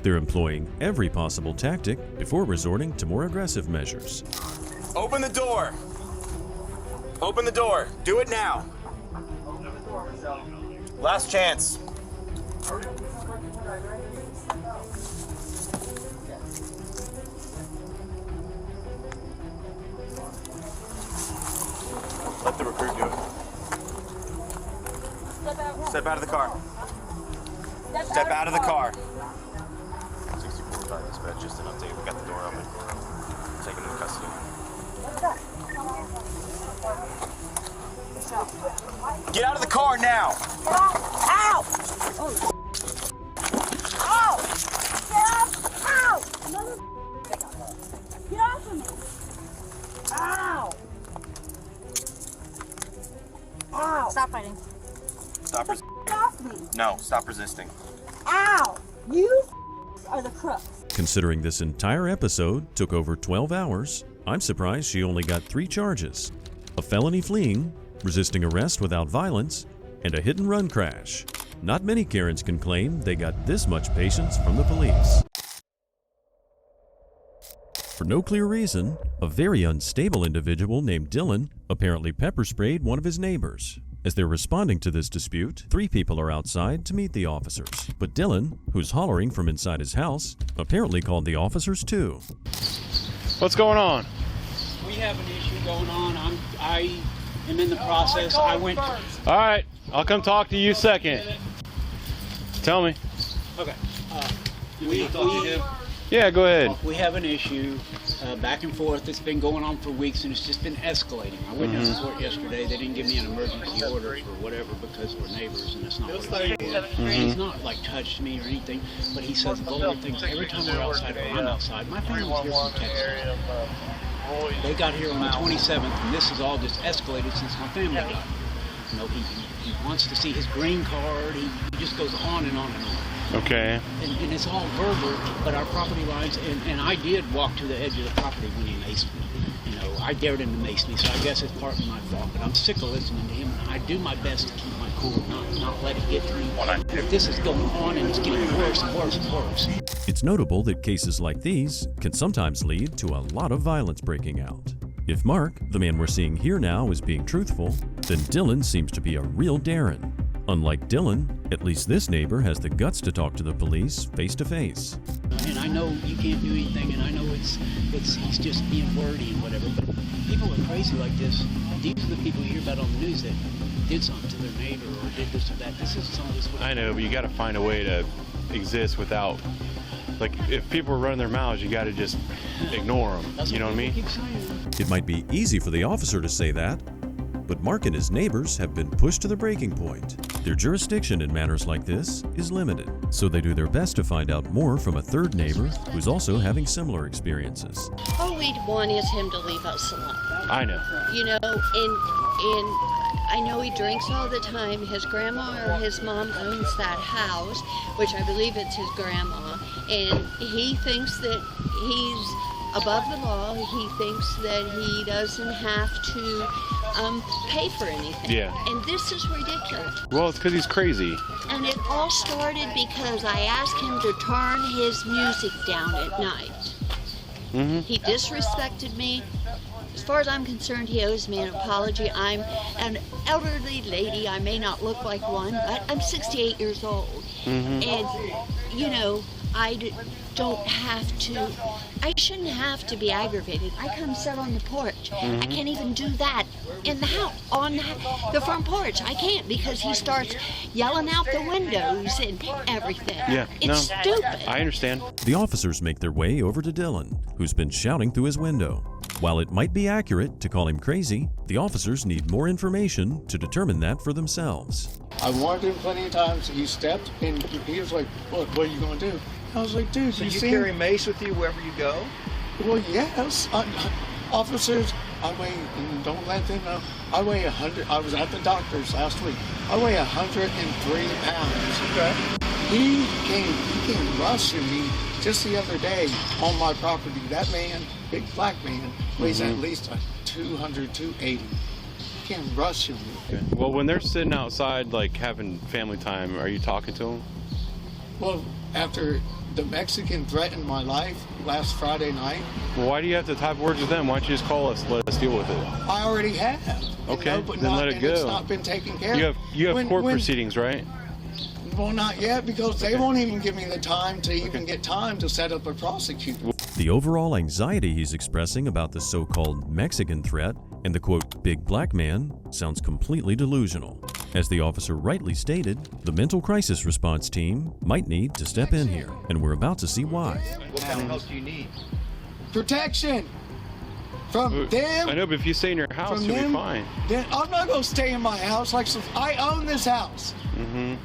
They're employing every possible tactic before resorting to more aggressive measures. Open the door. Open the door. Do it now. Last chance. Let the recruit do it. Step out of the car. Step out of the car. 64 dispatch, just an update. We got the door open. Taking into custody. Get out of the car now. Ow! Oh. Ow! Ow! Get off of me! Ow! Ow! Stop fighting. Stop resisting. Get off me! No, stop resisting. Ow! You are the crooks. Considering this entire episode took over 12 hours, I'm surprised she only got 3 charges: a felony fleeing, resisting arrest without violence, and a hit-and-run crash. Not many Karens can claim they got this much patience from the police. For no clear reason, a very unstable individual named Dylan apparently pepper sprayed one of his neighbors. As they're responding to this dispute, 3 people are outside to meet the officers. But Dylan, who's hollering from inside his house, apparently called the officers too. What's going on? We have an issue going on. I am in the process. I went. All right, I'll come talk to you second. Tell me. Okay. Yeah, go ahead. We have an issue back and forth. It's been going on for weeks, and it's just been escalating. I went down to court yesterday. They didn't give me an emergency order for whatever because we're neighbors, and that's not what it's for. He's not like touched me or anything, but he says vulgar things every time we're outside or I'm outside. My family's here from Texas. They got here on the 27th, and this has all just escalated since my family got here. You know, he wants to see his green card. He just goes on and on and on. Okay. And it's all verbal, but our property lines, and I did walk to the edge of the property when he maced me. You know, I dared him to mace me, so I guess it's partly my fault, but I'm sick of listening to him, and I do my best to keep my cool, not let it get to me. If this is going on and it's getting worse and worse and worse. It's notable that cases like these can sometimes lead to a lot of violence breaking out. If Mark, the man we're seeing here now, is being truthful, then Dylan seems to be a real Darren. Unlike Dylan, at least this neighbor has the guts to talk to the police face to face. And I know you can't do anything, and I know he's just being wordy and whatever, but people are crazy like this. These are the people you hear about on the news that did something to their neighbor or did this or that. This is some of this. I know, but you got to find a way to exist without, like, if people are running their mouths, you got to just ignore them. You know what I mean? It might be easy for the officer to say that, but Mark and his neighbors have been pushed to the breaking point. Their jurisdiction in matters like this is limited, so they do their best to find out more from a third neighbor who's also having similar experiences. All we'd want is him to leave us alone. I know. You know, and I know he drinks all the time. His grandma or his mom owns that house, which I believe it's his grandma, and he thinks that he's above the law. He thinks that he doesn't have to pay for anything. Yeah. And this is ridiculous. Well, it's because he's crazy. And it all started because I asked him to turn his music down at night. Mm-hmm. He disrespected me. As far as I'm concerned, he owes me an apology. I'm an elderly lady. I may not look like one, but I'm 68 years old. Mm-hmm. And, you know, don't have to, I shouldn't have to be aggravated. I come sit on the porch. Mm-hmm. I can't even do that in the house, on the front porch. I can't because he starts yelling out the windows and everything. Yeah, it's stupid. I understand. The officers make their way over to Dylan, who's been shouting through his window. While it might be accurate to call him crazy, the officers need more information to determine that for themselves. I warned him plenty of times. He stepped and he was like, what are you going to do? I was like, dude, so you see carry mace with you wherever you go? Well, yes. Officers, I weigh, and don't let them know, I weigh 100. I was at the doctor's last week. I weigh 103 pounds. Okay. He came rushing me just the other day on my property. That man, big black man, weighs at least 200, 280. He came rushing me. Okay. Well, when they're sitting outside, like having family time, are you talking to them? Well, after the Mexican threatened my life last Friday night. Well, why do you have to type words with them? Why don't you just call us, let us deal with it? I already have. Okay, but then let it go. It's not been taken care of. You have court proceedings, right? Well, not yet, because they won't even give me the time to even get time to set up a prosecutor. The overall anxiety he's expressing about the so-called Mexican threat and the quote, big black man sounds completely delusional. As the officer rightly stated, the mental crisis response team might need to step in here, and we're about to see why. What kind of help do you need? Protection from them. I know, but if you stay in your house, you'll be fine. Then I'm not going to stay in my house. Like I own this house. Mm-hmm.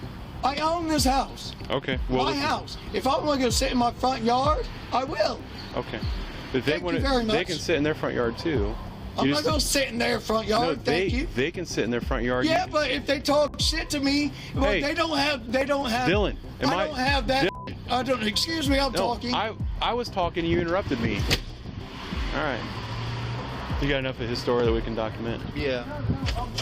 I own this house. Okay. Well, my house. If I want to go sit in my front yard, I will. Okay. But they can sit in their front yard too. I'm not going to sit in their front yard. No, thank you. They can sit in their front yard. Yeah, but if they talk shit to me, well, hey, they don't have. Dylan, I don't have that. Dylan. I don't. Excuse me, I'm talking. I was talking. You interrupted me. All right. You got enough of his story that we can document? Yeah.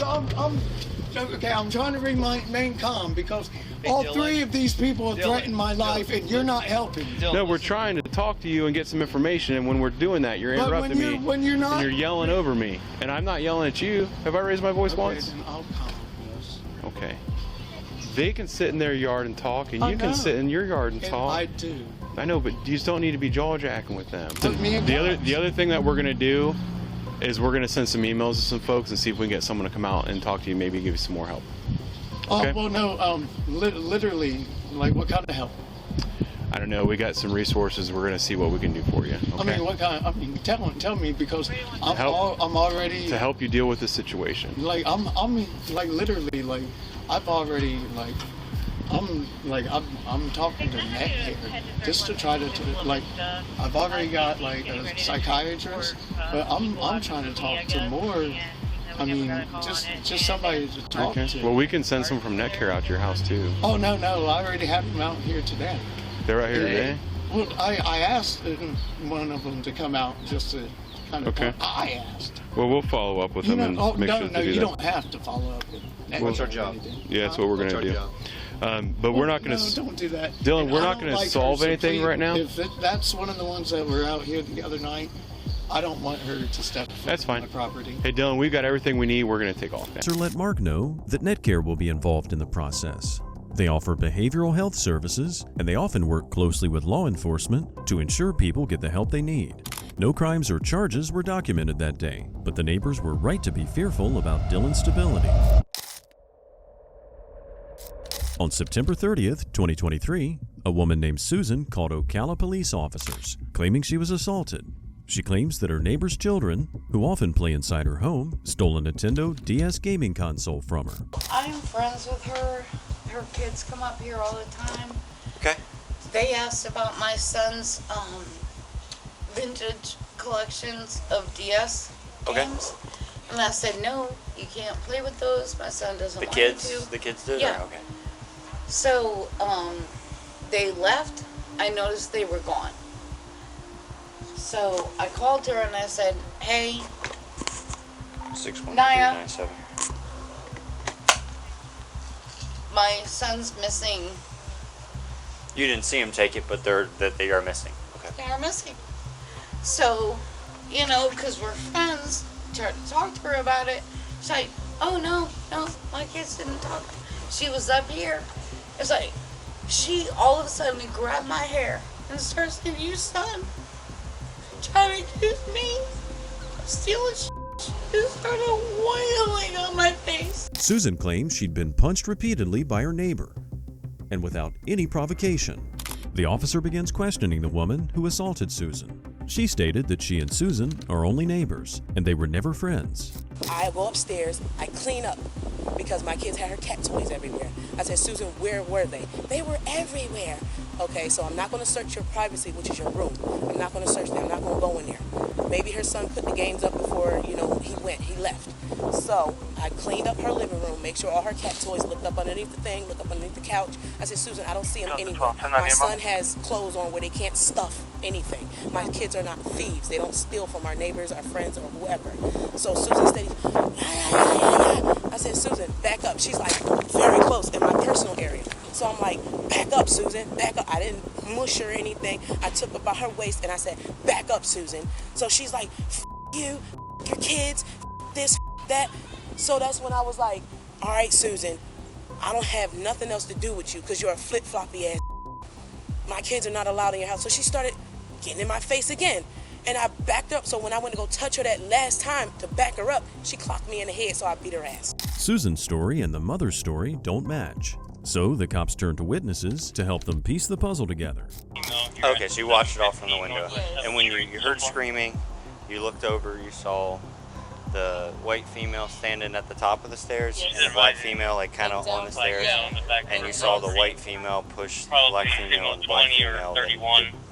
I'm trying to remain calm because all three of these people are threatening my life, and you're not helping. No, we're trying to talk to you and get some information, and when we're doing that, you're interrupting me. When you're not, and you're yelling over me, and I'm not yelling at you. Have I raised my voice once? Then I'll calm. Yes. Okay. They can sit in their yard and talk, and you can sit in your yard and talk. I do. I know, but you just don't need to be jaw-jacking with them. Me and The other thing that we're gonna do is we're gonna send some emails to some folks and see if we can get someone to come out and talk to you, maybe give you some more help. Okay? Well, no, literally, like what kind of help? I don't know. We got some resources. We're gonna see what we can do for you. Okay? I mean, what kind? I mean, tell me because I'm already to help you deal with the situation. Like I'm like literally like I've already like. I'm talking to Nick here just to try to like I've already got like a psychiatrist, but I'm trying to talk to more. I mean, just somebody to talk to. Well, we can send some from NetCare out to your house too. Oh no, I already have them out here today. They're right here today. Well, I asked one of them to come out just to kind of. Okay. I asked. Well, we'll follow up with them and make sure no, to do you that. don't have to follow up with. What's our job? Yeah, that's what we're gonna do. But we're not going to. No, don't do that. Dylan, we're not going to solve anything right now. If that's one of the ones that were out here the other night, I don't want her to step foot on my property. Hey, Dylan, we've got everything we need. We're going to take off. Sir, let Mark know that NetCare will be involved in the process. They offer behavioral health services, and they often work closely with law enforcement to ensure people get the help they need. No crimes or charges were documented that day, but the neighbors were right to be fearful about Dylan's stability. On September 30th, 2023, a woman named Susan called Ocala police officers, claiming she was assaulted. She claims that her neighbor's children, who often play inside her home, stole a Nintendo DS gaming console from her. I'm friends with her. Her kids come up here all the time. Okay. They asked about my son's vintage collections of DS games. And I said, no, you can't play with those. My son doesn't want to. The kids did? Yeah. Okay. So, they left. I noticed they were gone. So I called her and I said, hey, 61397. my son's missing. You didn't see him take it, but they are missing. Okay. They are missing. So, you know, because we're friends, tried to talk to her about it. She's like, oh, no, my kids didn't talk. She was up here. It's like, she all of a sudden grabbed my hair and starts saying, you son, trying to accuse me of stealing shit. She started wailing on my face. Susan claims she'd been punched repeatedly by her neighbor, and without any provocation. The officer begins questioning the woman who assaulted Susan. She stated that she and Susan are only neighbors, and they were never friends. I go upstairs, I clean up, because my kids had her cat toys everywhere. I said, Susan, where were they? They were everywhere. Okay, so I'm not going to search your privacy, which is your room. I'm not going to search there. I'm not going to go in there. Maybe her son put the games up before, he left. So I cleaned up her living room, make sure all her cat toys, looked up underneath the thing, looked up underneath the couch. I said, Susan, I don't see them anywhere. My son has clothes on where they can't stuff anything. My kids are not thieves. They don't steal from our neighbors, our friends, or whoever. So Susan said, yeah. I said, Susan, back up. She's like very close in my personal area. So I'm like, back up, Susan, back up. I didn't mush her or anything. I took her by her waist and I said, back up, Susan. So she's like, you, your kids, this, that. So that's when I was like, all right, Susan, I don't have nothing else to do with you because you're a flip-floppy ass. My kids are not allowed in your house. So she started getting in my face again. And I backed up, so when I went to go touch her that last time to back her up, she clocked me in the head, so I beat her ass. Susan's story and the mother's story don't match. So the cops turned to witnesses to help them piece the puzzle together. Okay, so you watched it all from the window. And when you heard screaming, you looked over, you saw the white female standing at the top of the stairs and the black female like kind of on the stairs, and you saw the white female push the black female and the black female.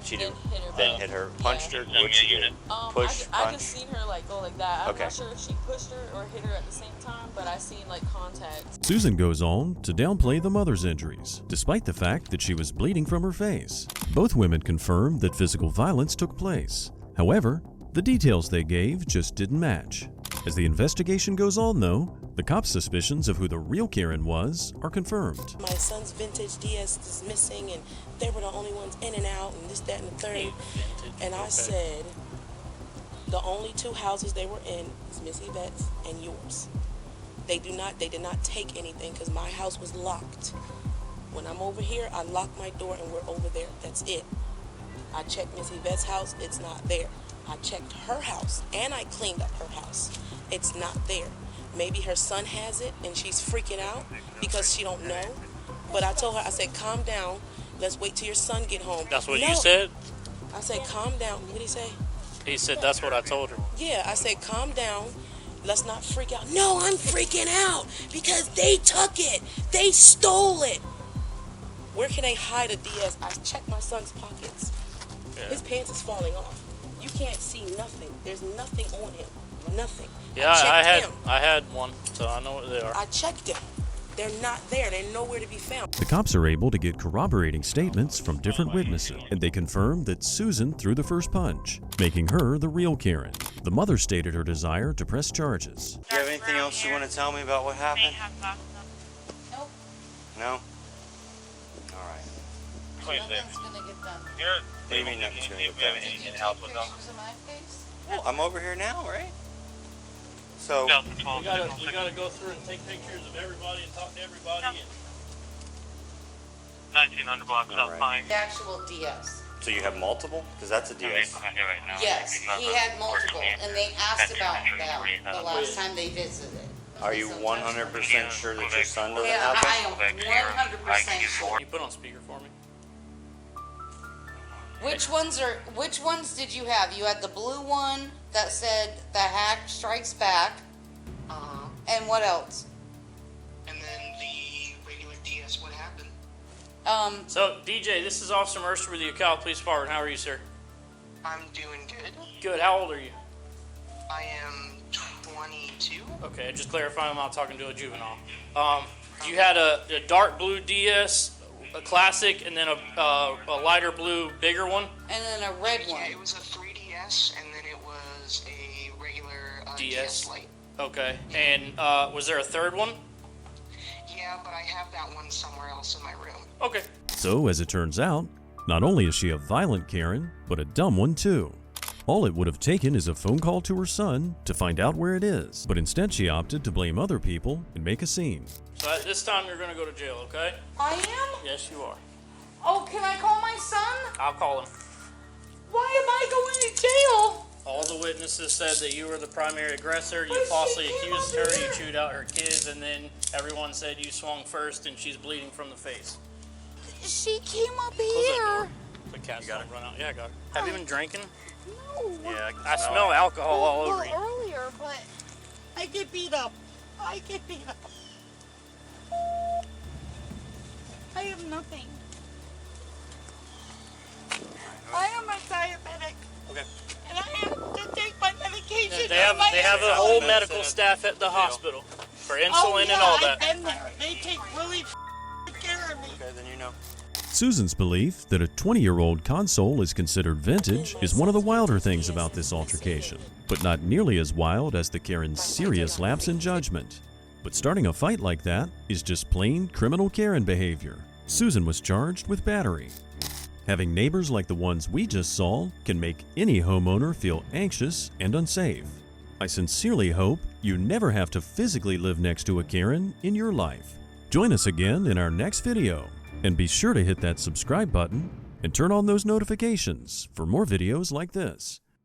She did, then hit her, punched her. What'd she do? Push, I punch. just seen her like go like that. I'm Okay. not sure if she pushed her or hit her at the same time, but I seen like contact. Susan goes on to downplay the mother's injuries, despite the fact that she was bleeding from her face. Both women confirmed that physical violence took place. However, The details they gave just didn't match. As the investigation goes on, though, the cops' suspicions of who the real Karen was are confirmed. My son's vintage DS is missing, and they were the only ones in and out, and this, that, and the third. And I said, the only two houses they were in is Miss Yvette's and yours. They did not take anything because my house was locked. When I'm over here, I lock my door and we're over there. That's it. I checked Miss Yvette's house, it's not there. I checked her house and I cleaned up her house. It's not there. Maybe her son has it and she's freaking out because she don't know. But I told her, I said, calm down. Let's wait till your son get home. That's what you said? I said, calm down. What did he say? He said that's what I told her. Yeah, I said, calm down. Let's not freak out. No, I'm freaking out because they took it. They stole it. Where can they hide a DS? I checked my son's pockets. Yeah. His pants is falling off. You can't see nothing. There's nothing on him. Nothing. Yeah, I had one, so I know what they are. I checked them. They're not there. They're nowhere to be found. The cops are able to get corroborating statements from different witnesses, and they confirm that Susan threw the first punch, making her the real Karen. The mother stated her desire to press charges. Do you have anything else you want to tell me about what happened? Nope. No? Alright. Nothing's gonna get done. What do you mean nothing's going to get done? Pictures of my face? Well, I'm over here now, right? So, we gotta go through and take pictures of everybody and talk to everybody. And 1900 block south Pine. The actual DS. so you have multiple? Because that's a DS. Yes, he had multiple, and they asked about that the last time they visited. Are you 100% sure that your son doesn't Yeah, have I it? am 100% sure. Can you put on speaker for me? Which ones did you have? You had the blue one that said the hack strikes back. And what else? And then the regular DS, what happened? So, DJ, this is Officer Mercer with the Ocala Police Department. How are you, sir? I'm doing good. Good. How old are you? I am 22. Okay, just clarifying, I'm not talking to a juvenile. You had a dark blue DS, a classic, and then a lighter blue, bigger one? And then a red one. Yeah, it was a 3DS, and then it was a regular DS Lite. Okay, and was there a third one? Yeah, but I have that one somewhere else in my room. Okay. So, as it turns out, not only is she a violent Karen, but a dumb one too. All it would have taken is a phone call to her son to find out where it is, but instead she opted to blame other people and make a scene. So at this time you're gonna go to jail, okay? I am? Yes, you are. Oh, can I call my son? I'll call him. Why am I going to jail? All the witnesses said that you were the primary aggressor. You falsely accused her. You chewed out her kids, and then everyone said you swung first, and she's bleeding from the face. She came up Close here. that door. The cat's gonna run out. Yeah, I got it. Have you been drinking? No. Yeah, I smell alcohol all over you. Earlier, but I get beat up. I get beat up. I have nothing. I am a diabetic. Okay. And I have to take my medication. They have a whole medical staff at the hospital for insulin and all that. I've been there. They take really care of me. Okay, then you know. Susan's belief that a 20-year-old console is considered vintage is one of the wilder things about this altercation, but not nearly as wild as the Karen's serious lapse in judgment. But starting a fight like that is just plain criminal Karen behavior. Susan was charged with battery. Having neighbors like the ones we just saw can make any homeowner feel anxious and unsafe. I sincerely hope you never have to physically live next to a Karen in your life. Join us again in our next video, and be sure to hit that subscribe button and turn on those notifications for more videos like this.